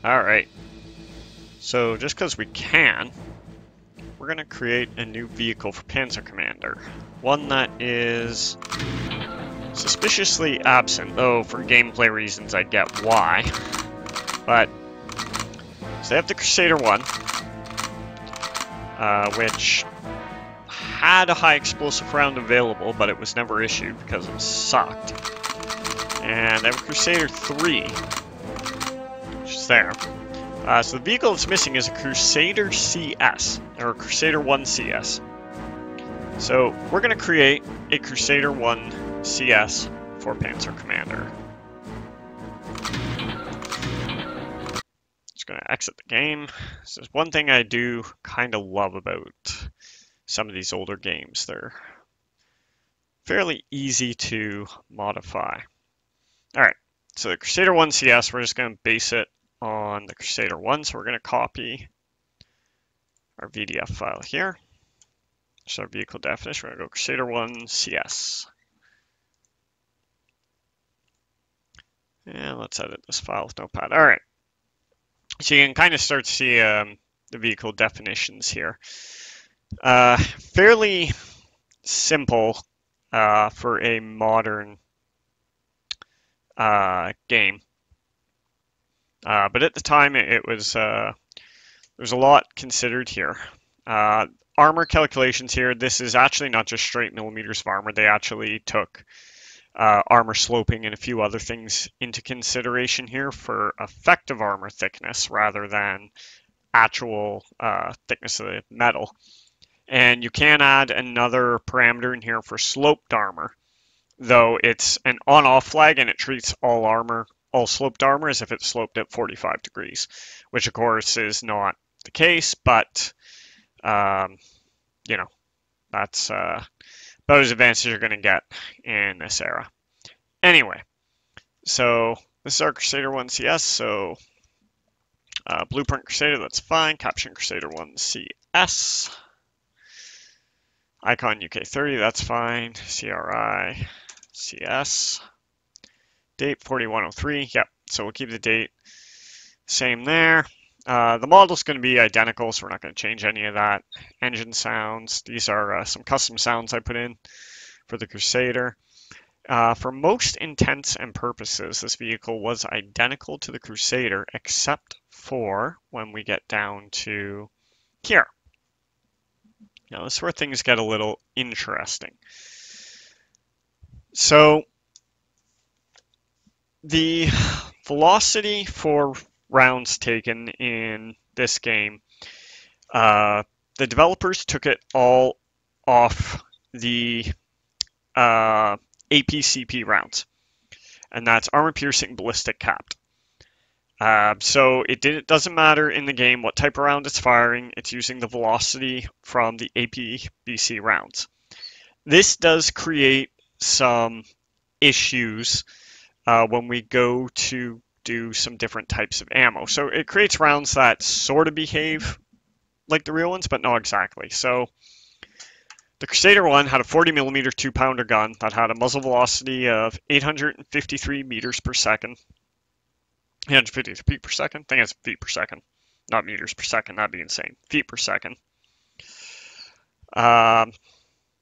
Alright, so just because we can, we're going to create a new vehicle for Panzer Commander. One that is suspiciously absent, though for gameplay reasons I get why. But, so they have the Crusader I, which had a high explosive round available, but it was never issued because it sucked. And they have a Crusader III, which is there. So the vehicle that's missing is a Crusader CS, or a Crusader I CS. So we're going to create a Crusader I CS for Panzer Commander. Just going to exit the game. This is one thing I do kind of love about some of these older games. They're fairly easy to modify. Alright, so the Crusader I CS, we're just going to base it on the Crusader I, so we're going to copy our VDF file here. So our vehicle definition, we're going to go Crusader I CS. And let's edit this file with Notepad. All right. So you can kind of start to see the vehicle definitions here. Fairly simple for a modern game. But at the time, it was there's a lot considered here. Armor calculations here. This is actually not just straight millimeters of armor. They actually took armor sloping and a few other things into consideration here for effective armor thickness rather than actual thickness of the metal. And you can add another parameter in here for sloped armor, though it's an on-off flag and it treats all armor, all sloped armor, as if it's sloped at 45 degrees, which of course is not the case, but you know, that's about as advanced as you're going to get in this era. Anyway, so this is our Crusader I CS, so Blueprint Crusader, that's fine. Caption Crusader I CS. Icon UK30, that's fine. CRI CS. Date 4103, yep, so we'll keep the date same there. The model's going to be identical, so we're not going to change any of that. Engine sounds, these are some custom sounds I put in for the Crusader. For most intents and purposes, this vehicle was identical to the Crusader, except for when we get down to here. Now, this is where things get a little interesting. So, the velocity for rounds taken in this game, the developers took it all off the APCP rounds, and that's armor piercing ballistic capped. So it doesn't matter in the game what type of round it's firing, it's using the velocity from the APBC rounds. This does create some issues when we go to do some different types of ammo. So it creates rounds that sort of behave like the real ones, but not exactly. So the Crusader I had a 40mm 2-pounder gun that had a muzzle velocity of 853 meters per second. 853 feet per second? I think it's feet per second, not meters per second. That'd be insane. Feet per second. Actually,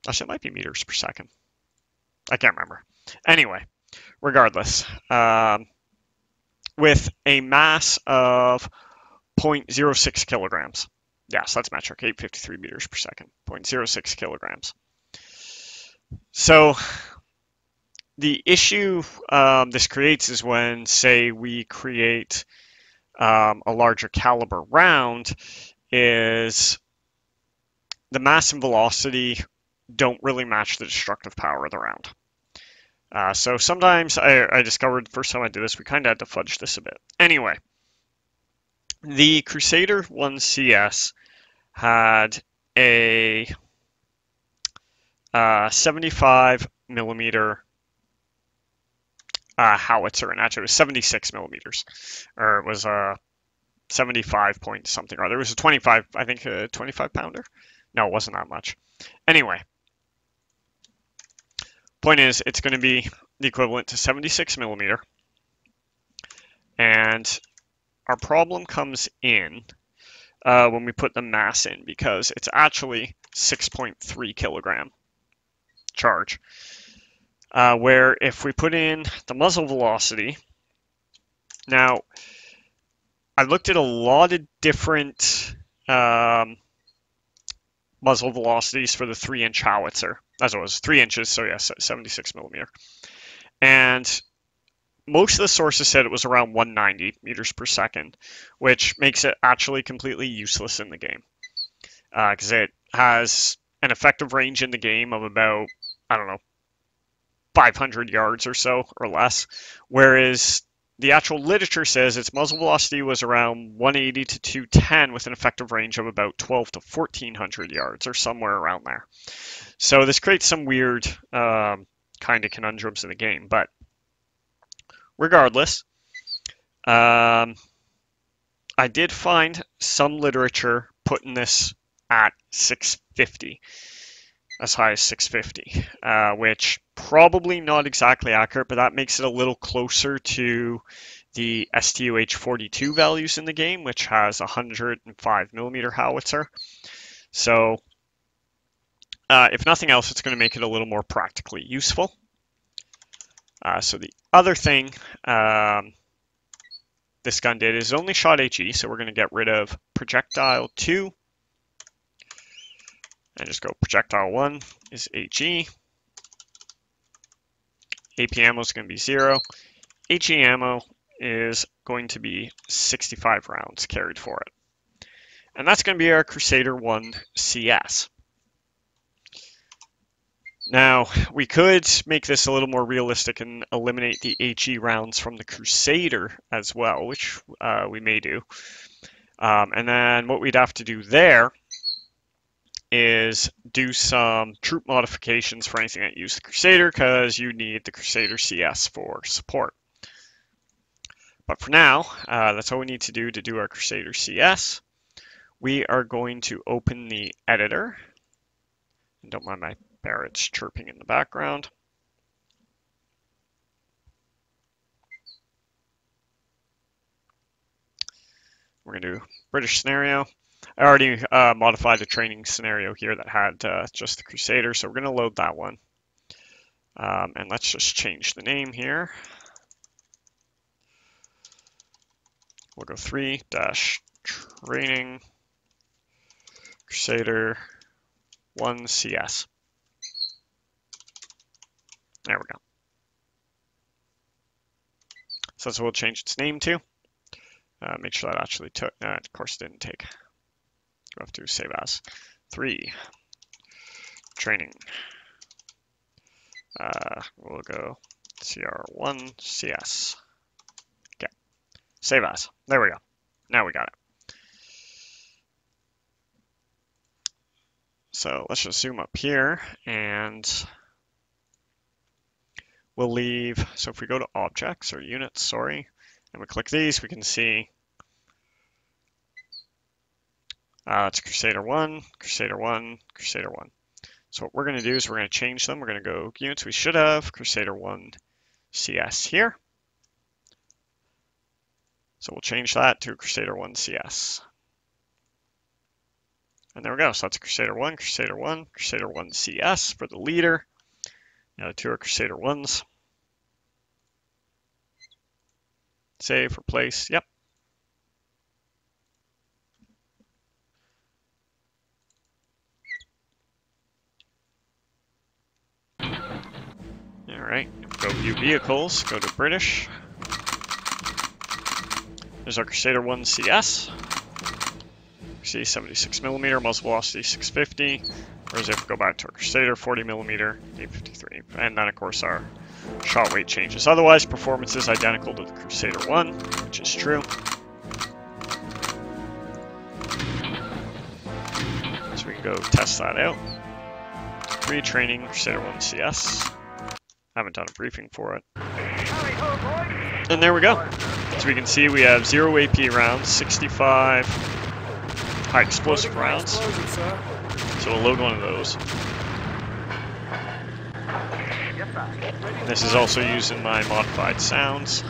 it might be meters per second. I can't remember. Anyway, regardless, with a mass of 0.06 kilograms. Yes, that's metric, 853 meters per second, 0.06 kilograms. So the issue this creates is when, say, we create a larger caliber round, is the mass and velocity don't really match the destructive power of the round. So sometimes I discovered the first time I did this, we kind of had to fudge this a bit. Anyway, the Crusader I CS had a 75mm howitzer, and actually it was 76 millimeters, or it was a 75 point something, or there was a 25, I think a 25 pounder. No, it wasn't that much. Anyway, point is, it's going to be the equivalent to 76 millimeter, and our problem comes in when we put the mass in, because it's actually 6.3 kilogram charge. Where if we put in the muzzle velocity, now I looked at a lot of different muzzle velocities for the 3-inch howitzer, as it was 3 inches, so yes, 76 millimeter. And most of the sources said it was around 190 meters per second, which makes it actually completely useless in the game, because it has an effective range in the game of about, I don't know, 500 yards or so, or less, whereas the actual literature says its muzzle velocity was around 180 to 210 with an effective range of about 12 to 1400 yards, or somewhere around there. So this creates some weird kind of conundrums in the game, but regardless, I did find some literature putting this at 650, as high as 650, which probably not exactly accurate, but that makes it a little closer to the STOH-42 values in the game, which has 105 millimeter howitzer. So if nothing else, it's going to make it a little more practically useful. So the other thing this gun did is it only shot HE, so we're going to get rid of projectile 2 and just go projectile 1 is HE. AP ammo is going to be 0. HE ammo is going to be 65 rounds carried for it. And that's going to be our Crusader I CS. Now, we could make this a little more realistic and eliminate the HE rounds from the Crusader as well, which we may do. And then what we'd have to do there is do some troop modifications for anything that use the Crusader, because you need the Crusader CS for support. But for now, that's all we need to do our Crusader CS. We are going to open the editor. And don't mind my parrots chirping in the background. We're going to do British scenario. I already modified the training scenario here that had just the Crusader, so we're going to load that one. And let's just change the name here. We'll go 3-training Crusader I CS. There we go. So that's what we'll change its name to. Make sure that actually took, of course it didn't take. We'll have to save as 3 training. We'll go CR1 CS. Okay, save as. There we go. Now we got it. So let's just zoom up here and we'll leave. So if we go to objects or units, sorry, and we click these, we can see it's Crusader 1, Crusader 1, Crusader 1. So what we're going to do is we're going to change them. We're going to go units. We should have Crusader 1 CS here. So we'll change that to Crusader 1 CS. And there we go. So that's Crusader 1, Crusader 1, Crusader 1 CS for the leader. The other two are Crusader 1s. Save, replace, yep. All right, go view vehicles, go to British. There's our Crusader 1 CS. See 76 millimeter, muzzle velocity 650. Whereas if we go back to our Crusader, 40 millimeter, 853. And then of course our shot weight changes. Otherwise, performance is identical to the Crusader 1, which is true. So we can go test that out. Retraining Crusader 1 CS. Haven't done a briefing for it. And there we go. So we can see we have 0 AP rounds, 65 high explosive rounds. So we'll load one of those. This is also using my modified sounds.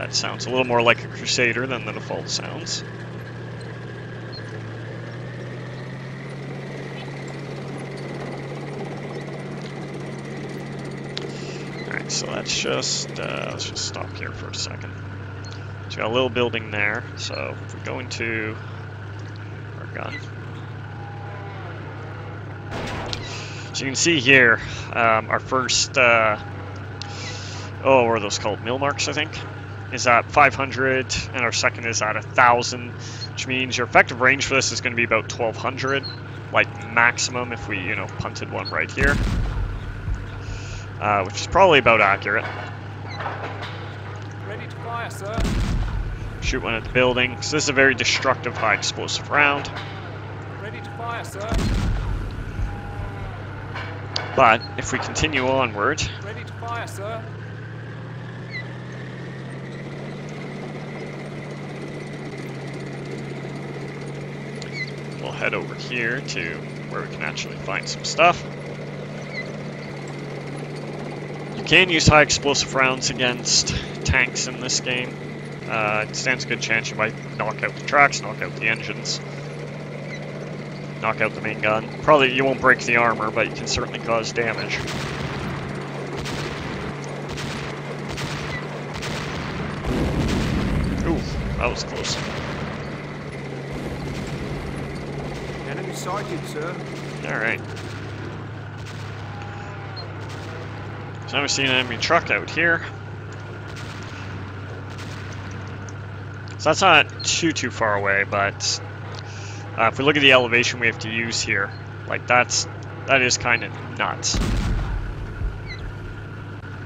That sounds a little more like a Crusader than the default sounds. Alright, so let's just stop here for a second. So got a little building there, so if we go into our gun. So you can see here, our first, what are those called? Mill marks, I think, is at 500, and our second is at 1,000, which means your effective range for this is going to be about 1,200, like maximum if we, punted one right here, which is probably about accurate. Ready to fire, sir. Shoot one at the building. So this is a very destructive high explosive round. Ready to fire, sir. But if we continue onward, ready to fire, sir. We'll head over here to where we can actually find some stuff. You can use high explosive rounds against tanks in this game. It stands a good chance you might knock out the tracks, knock out the engines, knock out the main gun. Probably you won't break the armor, but you can certainly cause damage. Ooh, that was close. Enemy sighted, sir. Alright. So now we've seen an enemy truck out here. So that's not too far away, but if we look at the elevation we have to use here, like that is kind of nuts.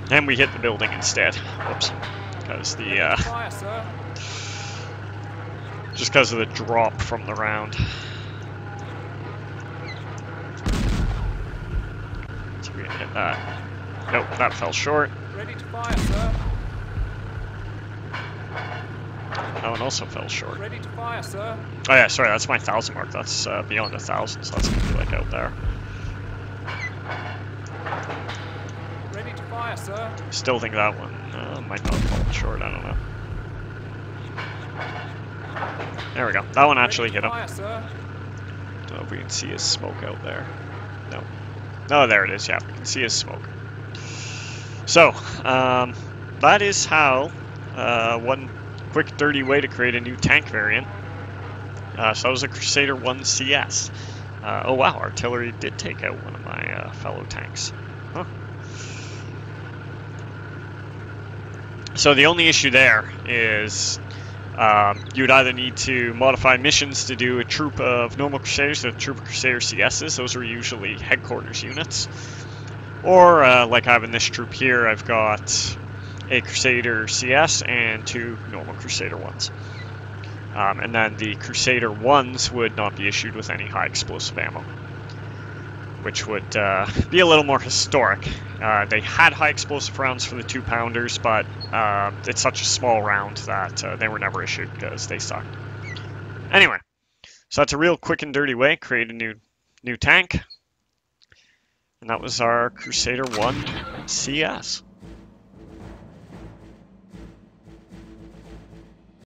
And we hit the building instead. Whoops. Because the fire, sir. just because of the drop from the round. So we can hit that. Nope, that fell short. Ready to fire, sir. That one also fell short. Ready to fire, sir. Oh yeah, sorry, that's my 1,000 mark. That's beyond 1,000, so that's gonna be like out there. Ready to fire, sir. Still think that one might not have fallen short. I don't know. There we go. That one actually hit him. Fire, sir. I don't know if we can see his smoke out there. No. Oh, there it is. Yeah, we can see his smoke. So, that is how one quick, dirty way to create a new tank variant. So that was a Crusader I CS. Oh wow, artillery did take out one of my fellow tanks. Huh. So the only issue there is you would either need to modify missions to do a troop of normal Crusaders and a troop of Crusader CSs. Those are usually headquarters units. Or, like I have in this troop here, I've got a Crusader CS and 2 normal Crusader 1s. And then the Crusader 1s would not be issued with any high explosive ammo, which would be a little more historic. They had high explosive rounds for the 2-pounders, but it's such a small round that they were never issued because they sucked. Anyway, so that's a real quick and dirty way to create a new tank. And that was our Crusader I CS.